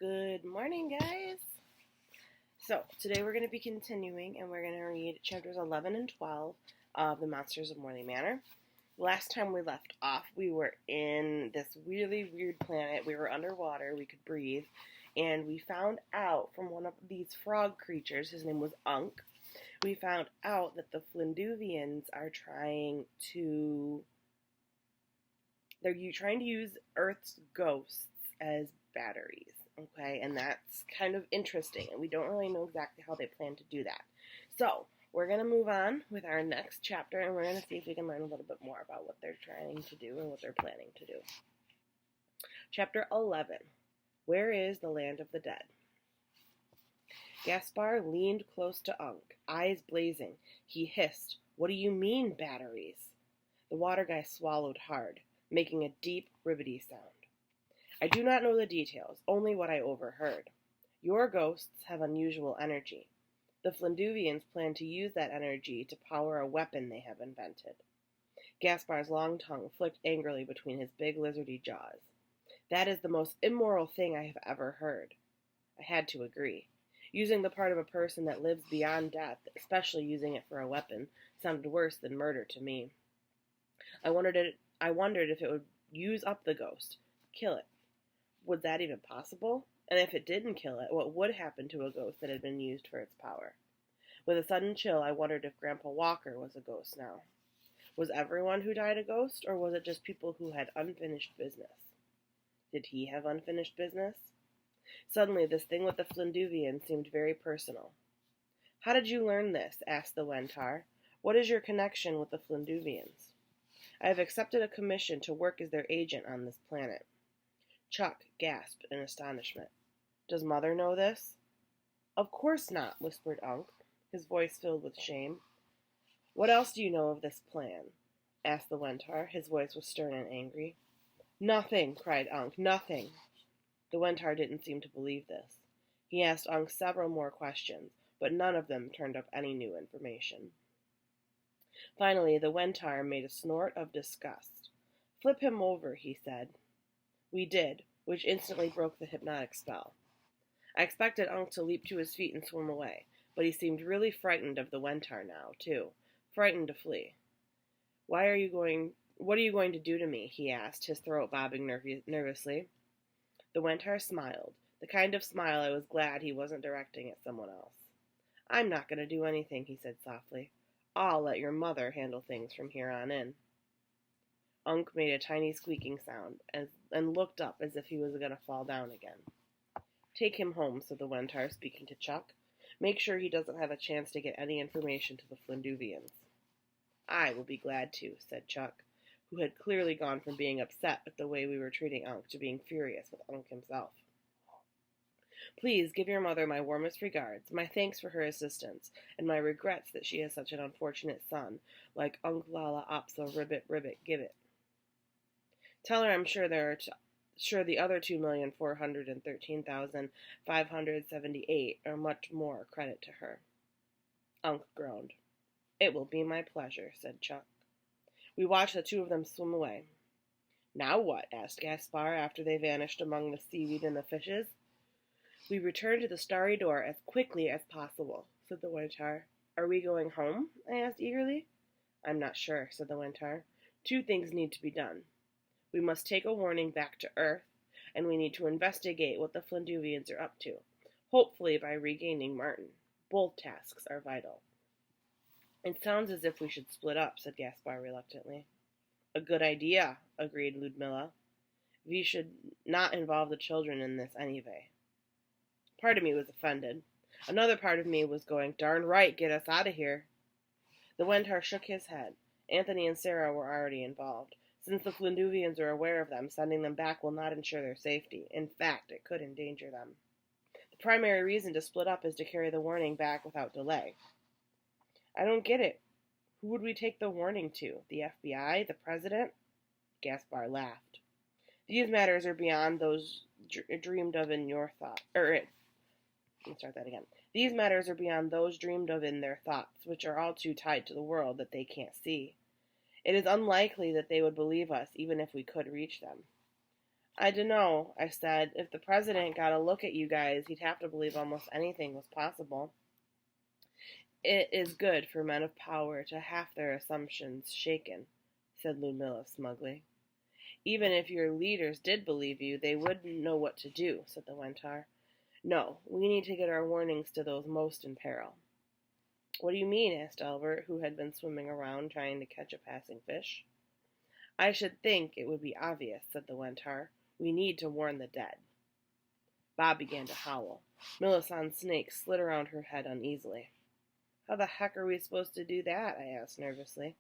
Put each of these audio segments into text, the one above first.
Good morning, guys. So, today we're going to be continuing and we're going to read chapters 11 and 12 of The Monsters of Morley Manor. Last time we left off, we were in this really weird planet. We were underwater, we could breathe, and we found out from one of these frog creatures, his name was Unk, we found out that the Flinduvians are trying to use Earth's ghosts as batteries. Okay, and that's kind of interesting, and we don't really know exactly how they plan to do that. So, we're going to move on with our next chapter, and we're going to see if we can learn a little bit more about what they're trying to do and what they're planning to do. Chapter 11. Where is the land of the dead? Gaspar leaned close to Unk, eyes blazing. He hissed, "What do you mean, batteries?" The water guy swallowed hard, making a deep, ribbity sound. "I do not know the details, only what I overheard. Your ghosts have unusual energy. The Flinduvians plan to use that energy to power a weapon they have invented." Gaspar's long tongue flicked angrily between his big lizardy jaws. "That is the most immoral thing I have ever heard." I had to agree. Using the part of a person that lives beyond death, especially using it for a weapon, sounded worse than murder to me. I wondered if it would use up the ghost, kill it. Was that even possible? And if it didn't kill it, what would happen to a ghost that had been used for its power? With a sudden chill, I wondered if Grandpa Walker was a ghost now. Was everyone who died a ghost, or was it just people who had unfinished business? Did he have unfinished business? Suddenly, this thing with the Flinduvians seemed very personal. "How did you learn this?" asked the Wentar. "What is your connection with the Flinduvians?" "I have accepted a commission to work as their agent on this planet." Chuck gasped in astonishment. "Does Mother know this?" "Of course not," whispered Unk, his voice filled with shame. "What else do you know of this plan?" asked the Wentar. His voice was stern and angry. "Nothing," cried Unk, "nothing." The Wentar didn't seem to believe this. He asked Unk several more questions, but none of them turned up any new information. Finally, the Wentar made a snort of disgust. "Flip him over," he said. We did, which instantly broke the hypnotic spell. I expected Unk to leap to his feet and swim away, but he seemed really frightened of the Wentar now, too. Frightened to flee. What are you going to do to me?" he asked, his throat bobbing nervously. The Wentar smiled, the kind of smile I was glad he wasn't directing at someone else. "I'm not going to do anything," he said softly. "I'll let your mother handle things from here on in." Unk made a tiny squeaking sound and looked up as if he was going to fall down again. "Take him home," said the Wentar, speaking to Chuck. "Make sure he doesn't have a chance to get any information to the Flinduvians." "I will be glad to," said Chuck, who had clearly gone from being upset with the way we were treating Unk to being furious with Unk himself. "Please give your mother my warmest regards, my thanks for her assistance, and my regrets that she has such an unfortunate son, like Unk Lala Opsa Ribbit Ribbit Gibbet. Tell her I'm sure the other 2,413,578 are much more credit to her." Unk groaned. "It will be my pleasure," said Chuck. We watched the two of them swim away. "Now what?" asked Gaspar after they vanished among the seaweed and the fishes. "We returned to the starry door as quickly as possible," said the Wentar. "Are we going home?" I asked eagerly. "I'm not sure," said the Wentar. "Two things need to be done. We must take a warning back to Earth, and we need to investigate what the Flinduvians are up to, hopefully by regaining Martin. Both tasks are vital." "It sounds as if we should split up," said Gaspar reluctantly. "A good idea," agreed Ludmilla. "We should not involve the children in this anyway." Part of me was offended. Another part of me was going, "Darn right, get us out of here." The Wentar shook his head. Anthony and Sarah were already involved. Since the Flinduvians are aware of them, sending them back will not ensure their safety. In fact, it could endanger them. The primary reason to split up is to carry the warning back without delay. "I don't get it. Who would we take the warning to? The FBI? The president?" Gaspar laughed. "These matters are beyond those dreamed of in your thought. Let me start that again. These matters are beyond those dreamed of in their thoughts, which are all too tied to the world that they can't see. It is unlikely that they would believe us, even if we could reach them. I dunno, I said. If the president got a look at you guys, he'd have to believe almost anything was possible. It is good for men of power to have their assumptions shaken, said Ludmilla smugly. Even if your leaders did believe you, they wouldn't know what to do, said the Wentar. No, we need to get our warnings to those most in peril. What do you mean? Asked Albert, who had been swimming around trying to catch a passing fish. I should think it would be obvious, said the Wentar. We need to warn the dead. Bob began to howl. Millicent's snake slid around her head uneasily. How the heck are we supposed to do that? I asked nervously.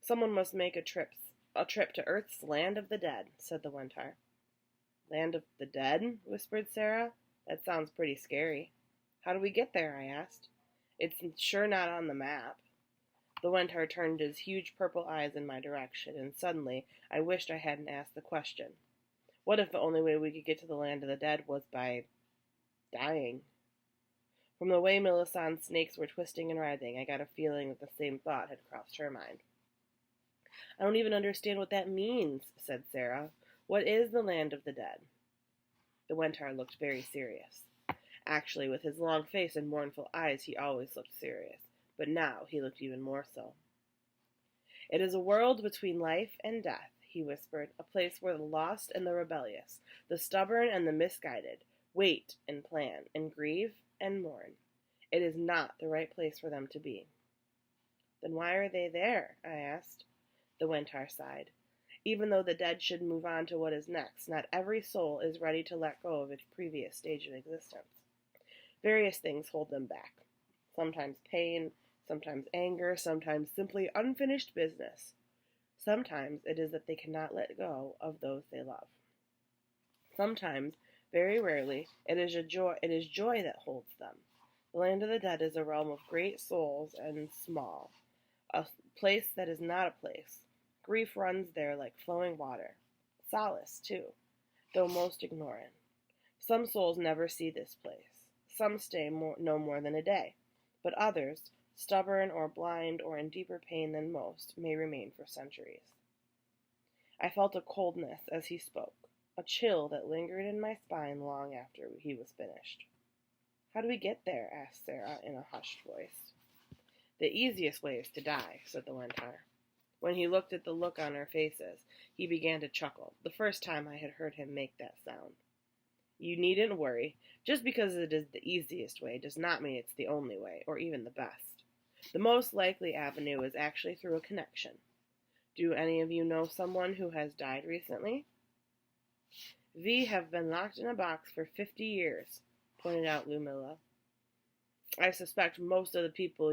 Someone must make a trip to Earth's land of the dead, said the Wentar. Land of the dead? Whispered Sarah. That sounds pretty scary. How do we get there? I asked. It's sure not on the map. The Wentar turned his huge purple eyes in my direction, and suddenly I wished I hadn't asked the question. What if the only way we could get to the land of the dead was by dying? From the way Millicent's snakes were twisting and writhing, I got a feeling that the same thought had crossed her mind. I don't even understand what that means, said Sarah. What is the land of the dead? The Wentar looked very serious. Actually, with his long face and mournful eyes, he always looked serious, but now he looked even more so. It is a world between life and death, he whispered, a place where the lost and the rebellious, the stubborn and the misguided, wait and plan and grieve and mourn. It is not the right place for them to be. Then why are they there? I asked. The Wentar sighed. Even though the dead should move on to what is next, not every soul is ready to let go of its previous stage of existence. Various things hold them back. Sometimes pain, sometimes anger, sometimes simply unfinished business. Sometimes it is that they cannot let go of those they love. Sometimes, very rarely, it is joy that holds them. The land of the dead is a realm of great souls and small, a place that is not a place. Grief runs there like flowing water. Solace, too, though most ignore it. Some souls never see this place. Some stay no more than a day, but others, stubborn or blind or in deeper pain than most, may remain for centuries. I felt a coldness as he spoke, a chill that lingered in my spine long after he was finished. How do we get there? Asked Sarah in a hushed voice. The easiest way is to die, said the Wentar. When he looked at the look on our faces, he began to chuckle, the first time I had heard him make that sound. You needn't worry. Just because it is the easiest way does not mean it's the only way, or even the best. The most likely avenue is actually through a connection. Do any of you know someone who has died recently? We have been locked in a box for 50 years, pointed out Lumilla. I suspect most of the people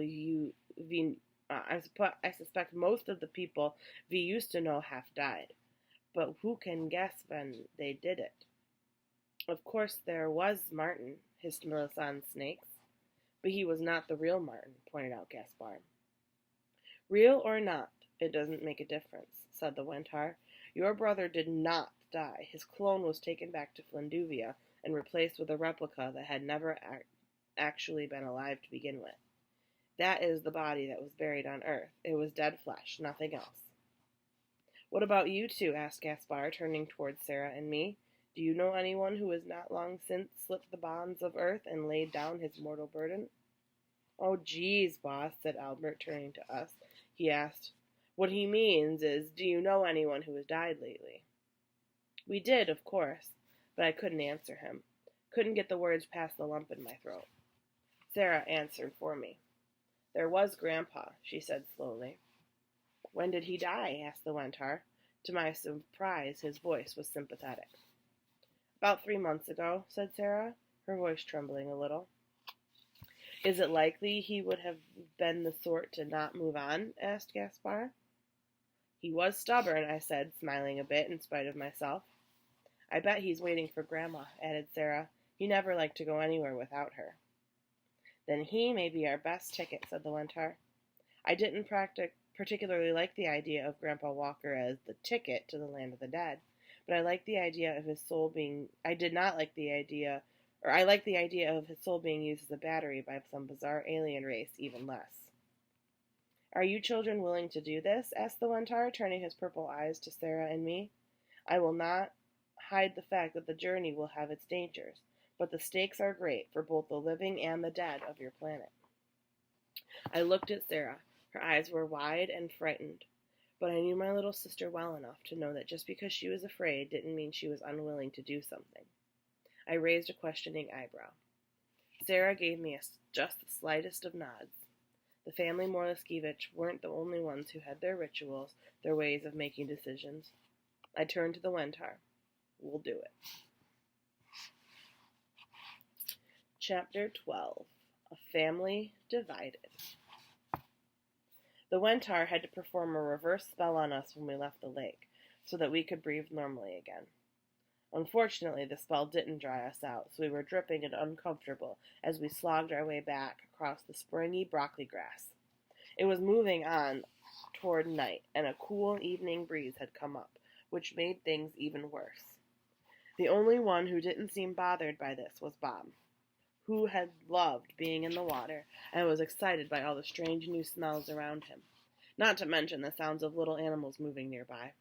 we used to know have died, but who can guess when they did it? Of course there was Martin, hissed Melisandre's snakes, but he was not the real Martin, pointed out Gaspar. Real or not, it doesn't make a difference, said the Wentar. Your brother did not die. His clone was taken back to Flinduvia and replaced with a replica that had never actually been alive to begin with. That is the body that was buried on Earth. It was dead flesh, nothing else. What about you two? Asked Gaspar, turning towards Sarah and me. Do you know anyone who has not long since slipped the bonds of Earth and laid down his mortal burden? Oh, geez, boss, said Albert, turning to us. He asked, what he means is, do you know anyone who has died lately? We did, of course, but I couldn't answer him. Couldn't get the words past the lump in my throat. Sarah answered for me. There was Grandpa, she said slowly. When did he die? Asked the Wentar. To my surprise, his voice was sympathetic. About 3 months ago, said Sarah, her voice trembling a little. Is it likely he would have been the sort to not move on? Asked Gaspar. He was stubborn, I said, smiling a bit in spite of myself. I bet he's waiting for Grandma, added Sarah. He never liked to go anywhere without her. Then he may be our best ticket, said the Wentar. I didn't particularly like the idea of Grandpa Walker as the ticket to the land of the dead, but I liked the idea of his soul being of his soul being used as a battery by some bizarre alien race even less. Are you children willing to do this? Asked the Wentar, turning his purple eyes to Sarah and me. I will not hide the fact that the journey will have its dangers, but the stakes are great for both the living and the dead of your planet. I looked at Sarah. Her eyes were wide and frightened, but I knew my little sister well enough to know that just because she was afraid didn't mean she was unwilling to do something. I raised a questioning eyebrow. Sarah gave me just the slightest of nods. The family Morleskevich weren't the only ones who had their rituals, their ways of making decisions. I turned to the Wentar. We'll do it. Chapter 12. A Family Divided. The Wentar had to perform a reverse spell on us when we left the lake, so that we could breathe normally again. Unfortunately, the spell didn't dry us out, so we were dripping and uncomfortable as we slogged our way back across the springy broccoli grass. It was moving on toward night, and a cool evening breeze had come up, which made things even worse. The only one who didn't seem bothered by this was Bob, who had loved being in the water and was excited by all the strange new smells around him, not to mention the sounds of little animals moving nearby.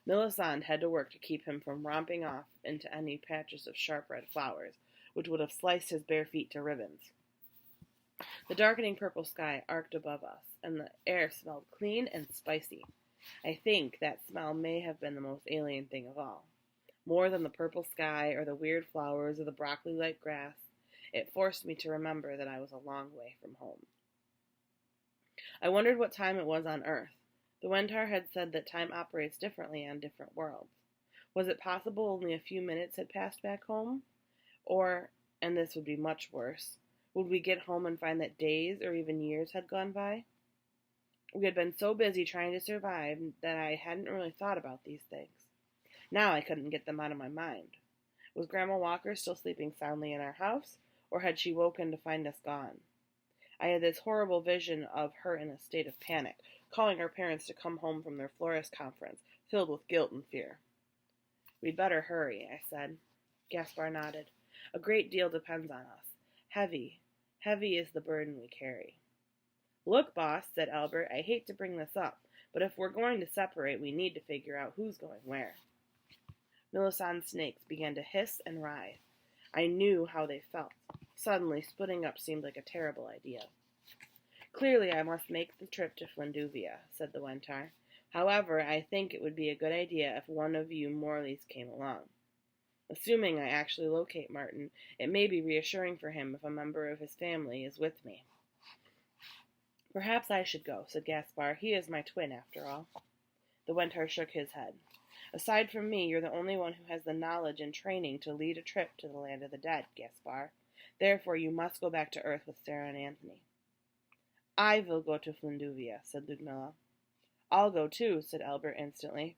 Melisande had to work to keep him from romping off into any patches of sharp red flowers, which would have sliced his bare feet to ribbons. The darkening purple sky arced above us, and the air smelled clean and spicy. I think that smell may have been the most alien thing of all. More than the purple sky or the weird flowers or the broccoli-like grass, it forced me to remember that I was a long way from home. I wondered what time it was on Earth. The Wentar had said that time operates differently on different worlds. Was it possible only a few minutes had passed back home? Or, and this would be much worse, would we get home and find that days or even years had gone by? We had been so busy trying to survive that I hadn't really thought about these things. Now I couldn't get them out of my mind. Was Grandma Walker still sleeping soundly in our house, or had she woken to find us gone? I had this horrible vision of her in a state of panic, calling our parents to come home from their florist conference, filled with guilt and fear. We'd better hurry, I said. Gaspar nodded. A great deal depends on us. Heavy is the burden we carry. Look, boss, said Albert, I hate to bring this up, but if we're going to separate, we need to figure out who's going where. Melisandre's snakes began to hiss and writhe. I knew how they felt. Suddenly, splitting up seemed like a terrible idea. Clearly, I must make the trip to Flinduvia, said the Wentar. However, I think it would be a good idea if one of you Morleys came along. Assuming I actually locate Martin, it may be reassuring for him if a member of his family is with me. Perhaps I should go, said Gaspar. He is my twin, after all. The Wentar shook his head. Aside from me, you're the only one who has the knowledge and training to lead a trip to the land of the dead, Gaspar. Therefore, you must go back to Earth with Sarah and Anthony. I will go to Flinduvia, said Ludmilla. I'll go too, said Albert instantly.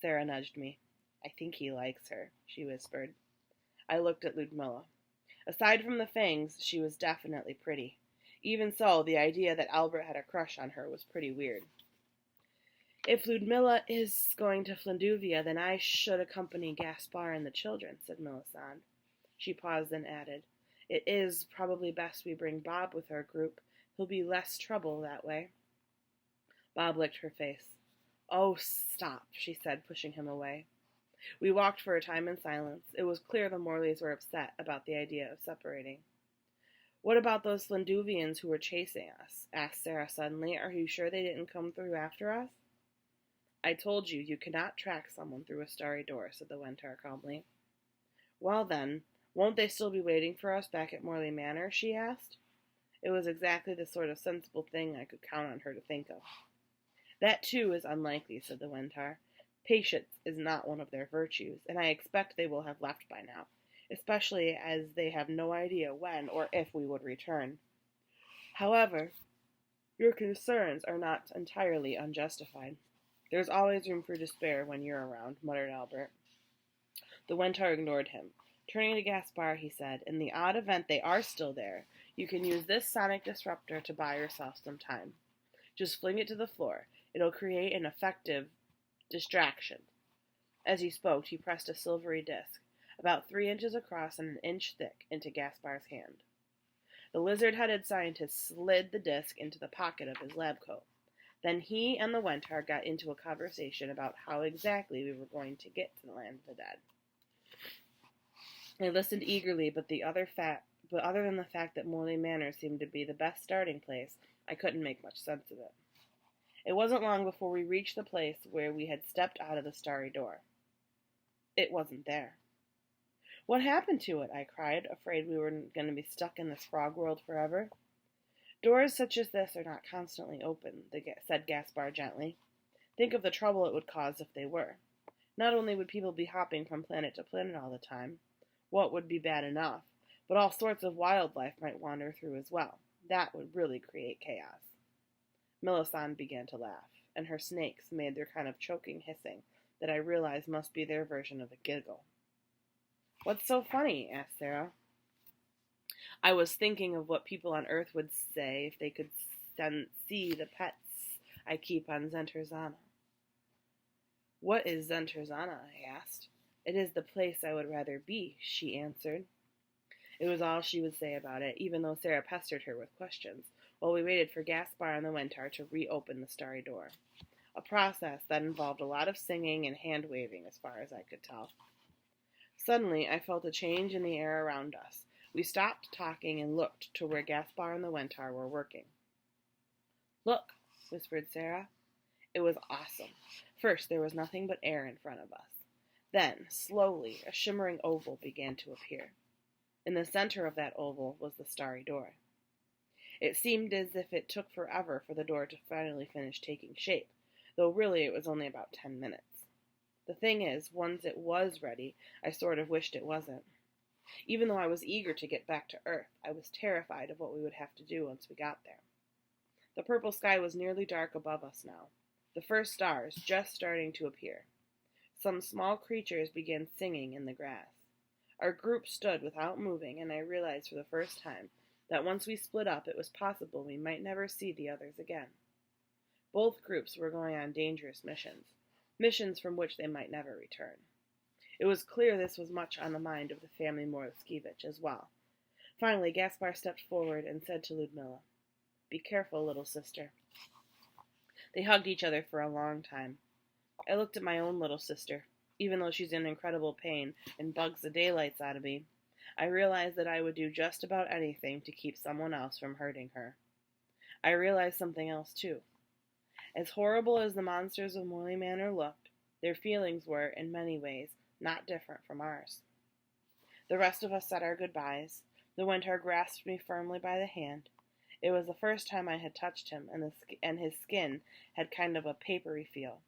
Sarah nudged me. I think he likes her, she whispered. I looked at Ludmilla. Aside from the fangs, she was definitely pretty. Even so, the idea that Albert had a crush on her was pretty weird. If Ludmilla is going to Flinduvia, then I should accompany Gaspar and the children, said Melisande. She paused and added, It is probably best we bring Bob with our group. He'll be less trouble that way. Bob licked her face. Oh, stop, she said, pushing him away. We walked for a time in silence. It was clear the Morleys were upset about the idea of separating. What about those Flinduvians who were chasing us? Asked Sarah suddenly. Are you sure they didn't come through after us? I told you, you cannot track someone through a starry door, said the Wentar calmly. Well then, won't they still be waiting for us back at Morley Manor? She asked. It was exactly the sort of sensible thing I could count on her to think of. That too is unlikely, said the Wentar. Patience is not one of their virtues, and I expect they will have left by now, especially as they have no idea when or if we would return. However, your concerns are not entirely unjustified. There's always room for despair when you're around, muttered Albert. The Wentar ignored him. Turning to Gaspar, he said, In the odd event they are still there, you can use this sonic disruptor to buy yourself some time. Just fling it to the floor. It'll create an effective distraction. As he spoke, he pressed a silvery disc, about 3 inches across and an inch thick, into Gaspar's hand. The lizard-headed scientist slid the disc into the pocket of his lab coat. Then he and the Wentar got into a conversation about how exactly we were going to get to the land of the dead. I listened eagerly, but other than the fact that Morley Manor seemed to be the best starting place, I couldn't make much sense of it. It wasn't long before we reached the place where we had stepped out of the starry door. It wasn't there. What happened to it? I cried, afraid we were going to be stuck in this frog world forever. Doors such as this are not constantly open, said Gaspar gently. Think of the trouble it would cause if they were. Not only would people be hopping from planet to planet all the time, what would be bad enough, but all sorts of wildlife might wander through as well. That would really create chaos. Melisande began to laugh, and her snakes made their kind of choking hissing that I realized must be their version of a giggle. What's so funny? Asked Sarah. I was thinking of what people on Earth would say if they could see the pets I keep on Zenterzana. What is Zenterzana? I asked. It is the place I would rather be, she answered. It was all she would say about it, even though Sarah pestered her with questions, while we waited for Gaspar and the Wentar to reopen the starry door. A process that involved a lot of singing and hand-waving, as far as I could tell. Suddenly, I felt a change in the air around us. We stopped talking and looked to where Gaspar and the Wentar were working. Look, whispered Sarah. It was awesome. First, there was nothing but air in front of us. Then, slowly, a shimmering oval began to appear. In the center of that oval was the starry door. It seemed as if it took forever for the door to finally finish taking shape, though really it was only about 10 minutes. The thing is, once it was ready, I sort of wished it wasn't. Even though I was eager to get back to Earth, I was terrified of what we would have to do once we got there. The purple sky was nearly dark above us now, the first stars just starting to appear. Some small creatures began singing in the grass. Our group stood without moving, and I realized for the first time that once we split up, it was possible we might never see the others again. Both groups were going on dangerous missions from which they might never return. It was clear this was much on the mind of the family Morley as well. Finally, Gaspar stepped forward and said to Ludmilla, "Be careful, little sister." They hugged each other for a long time. I looked at my own little sister. Even though she's in incredible pain and bugs the daylights out of me, I realized that I would do just about anything to keep someone else from hurting her. I realized something else, too. As horrible as the monsters of Morley Manor looked, their feelings were, in many ways, not different from ours. The rest of us said our goodbyes. The Wentar grasped me firmly by the hand. It was the first time I had touched him, and his skin had kind of a papery feel.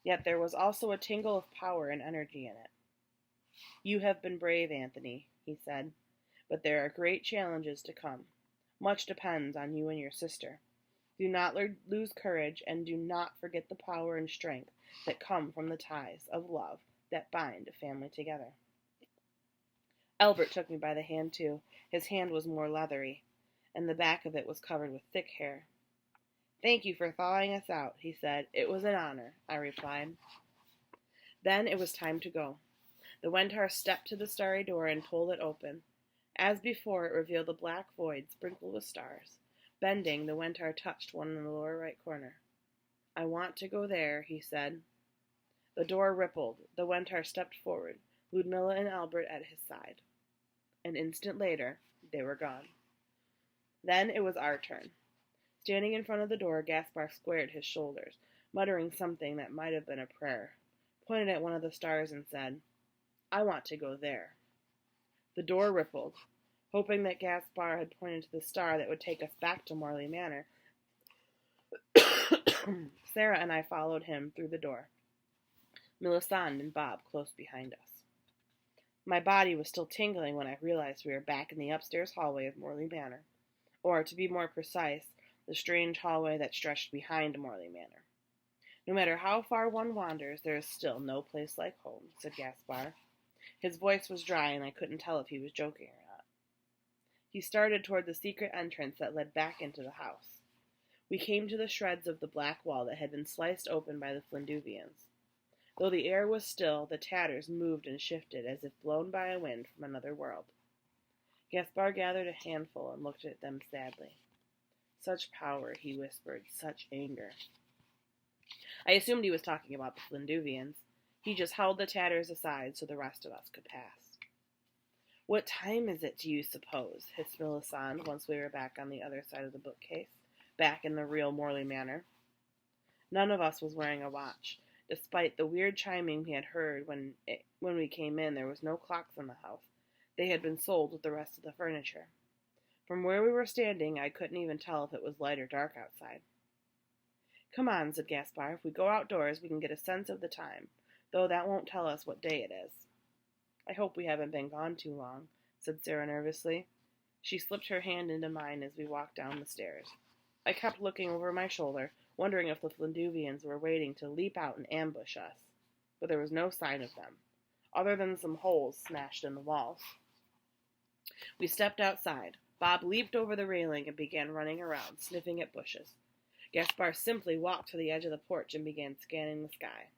Yet there was also a tingle of power and energy in it. "You have been brave, Anthony," he said, "but there are great challenges to come. Much depends on you and your sister. Do not lose courage, and do not forget the power and strength that come from the ties of love that bind a family together." Albert took me by the hand, too. His hand was more leathery, and the back of it was covered with thick hair. "Thank you for thawing us out," he said. "It was an honor," I replied. Then it was time to go. The Wentar stepped to the starry door and pulled it open. As before, it revealed a black void sprinkled with stars. Bending, the Wentar touched one in the lower right corner. "I want to go there," he said. The door rippled. The Wentar stepped forward, Ludmilla and Albert at his side. An instant later, they were gone. Then it was our turn. Standing in front of the door, Gaspar squared his shoulders, muttering something that might have been a prayer, pointed at one of the stars and said, "I want to go there." The door rippled. Hoping that Gaspar had pointed to the star that would take us back to Morley Manor, Sarah and I followed him through the door, Melisande and Bob close behind us. My body was still tingling when I realized we were back in the upstairs hallway of Morley Manor, or, to be more precise, the strange hallway that stretched behind Morley Manor. "No matter how far one wanders, there is still no place like home," said Gaspar. His voice was dry, and I couldn't tell if he was joking or not. He started toward the secret entrance that led back into the house. We came to the shreds of the black wall that had been sliced open by the Flinduvians. Though the air was still, the tatters moved and shifted as if blown by a wind from another world. Gaspar gathered a handful and looked at them sadly. "Such power," he whispered, "such anger." I assumed he was talking about the Flinduvians. He just held the tatters aside so the rest of us could pass. "What time is it, do you suppose?" hissed Melisande once we were back on the other side of the bookcase, back in the real Morley Manor. None of us was wearing a watch. Despite the weird chiming we had heard when we came in, there was no clocks in the house. They had been sold with the rest of the furniture. From where we were standing, I couldn't even tell if it was light or dark outside. "Come on," said Gaspar. "If we go outdoors, we can get a sense of the time, though that won't tell us what day it is." "I hope we haven't been gone too long," said Sarah nervously. She slipped her hand into mine as we walked down the stairs. I kept looking over my shoulder, wondering if the Flinduvians were waiting to leap out and ambush us, but there was no sign of them, other than some holes smashed in the walls. We stepped outside. Bob leaped over the railing and began running around, sniffing at bushes. Gaspar simply walked to the edge of the porch and began scanning the sky.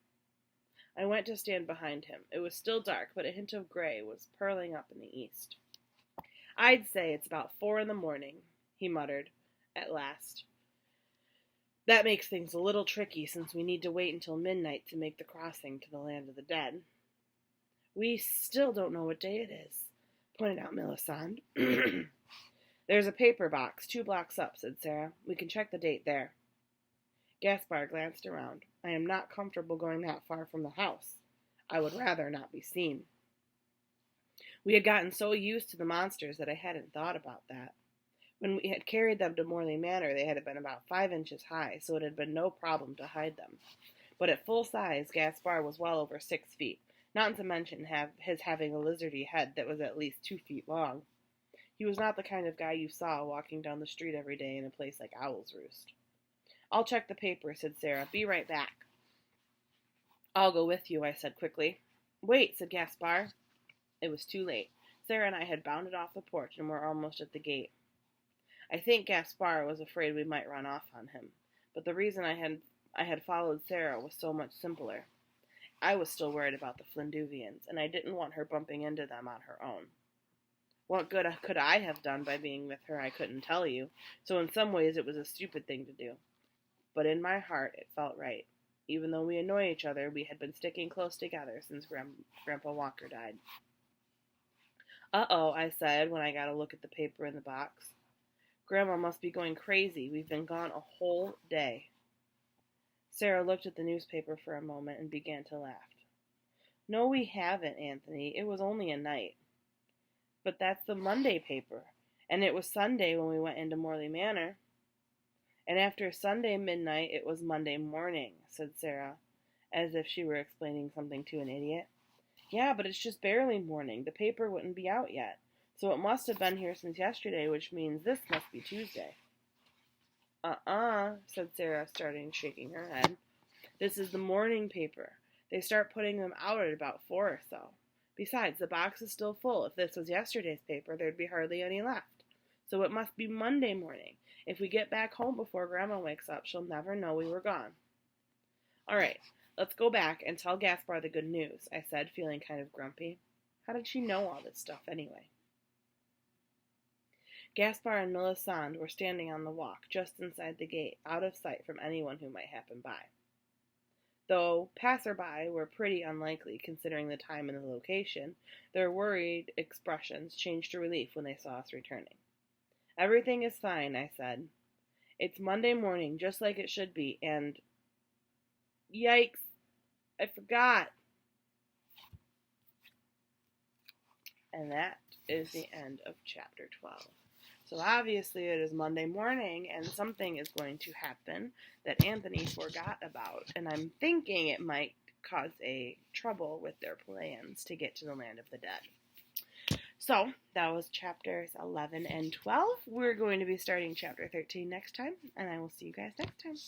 I went to stand behind him. It was still dark, but a hint of gray was purling up in the east. "I'd say it's about 4 a.m, he muttered at last. "That makes things a little tricky since we need to wait until midnight to make the crossing to the land of the dead." "We still don't know what day it is," pointed out Melisande. "There's a paper box 2 blocks up," said Sarah. "We can check the date there." Gaspar glanced around. "I am not comfortable going that far from the house. I would rather not be seen." We had gotten so used to the monsters that I hadn't thought about that. When we had carried them to Morley Manor, they had been about 5 inches high, so it had been no problem to hide them. But at full size, Gaspar was well over 6 feet, not to mention his having a lizardy head that was at least 2 feet long. He was not the kind of guy you saw walking down the street every day in a place like Owl's Roost. "I'll check the paper," said Sarah. "Be right back." "I'll go with you," I said quickly. "Wait," said Gaspar. It was too late. Sarah and I had bounded off the porch and were almost at the gate. I think Gaspar was afraid we might run off on him, but the reason I had followed Sarah was so much simpler. I was still worried about the Flinduvians, and I didn't want her bumping into them on her own. What good could I have done by being with her, I couldn't tell you, so in some ways it was a stupid thing to do. But in my heart, it felt right. Even though we annoy each other, we had been sticking close together since Grandpa Walker died. "Uh-oh," I said when I got a look at the paper in the box. "Grandma must be going crazy. We've been gone a whole day." Sarah looked at the newspaper for a moment and began to laugh. "No, we haven't, Anthony. It was only a night." "But that's the Monday paper, and it was Sunday when we went into Morley Manor." "And after Sunday midnight, it was Monday morning," said Sarah, as if she were explaining something to an idiot. "Yeah, but it's just barely morning. The paper wouldn't be out yet. So it must have been here since yesterday, which means this must be Tuesday." Said Sarah, shaking her head. "This is the morning paper. They start putting them out at about 4 or so. Besides, the box is still full. If this was yesterday's paper, there'd be hardly any left. So it must be Monday morning. If we get back home before Grandma wakes up, she'll never know we were gone." "All right, let's go back and tell Gaspar the good news," I said, feeling kind of grumpy. How did she know all this stuff anyway? Gaspar and Melisande were standing on the walk, just inside the gate, out of sight from anyone who might happen by. Though passerby were pretty unlikely, considering the time and the location, their worried expressions changed to relief when they saw us returning. "Everything is fine," I said. "It's Monday morning, just like it should be, and... Yikes! I forgot!" And that is the end of chapter 12. So obviously it is Monday morning, and something is going to happen that Anthony forgot about, and I'm thinking it might cause a trouble with their plans to get to the land of the dead. So that was chapters 11 and 12. We're going to be starting chapter 13 next time, and I will see you guys next time.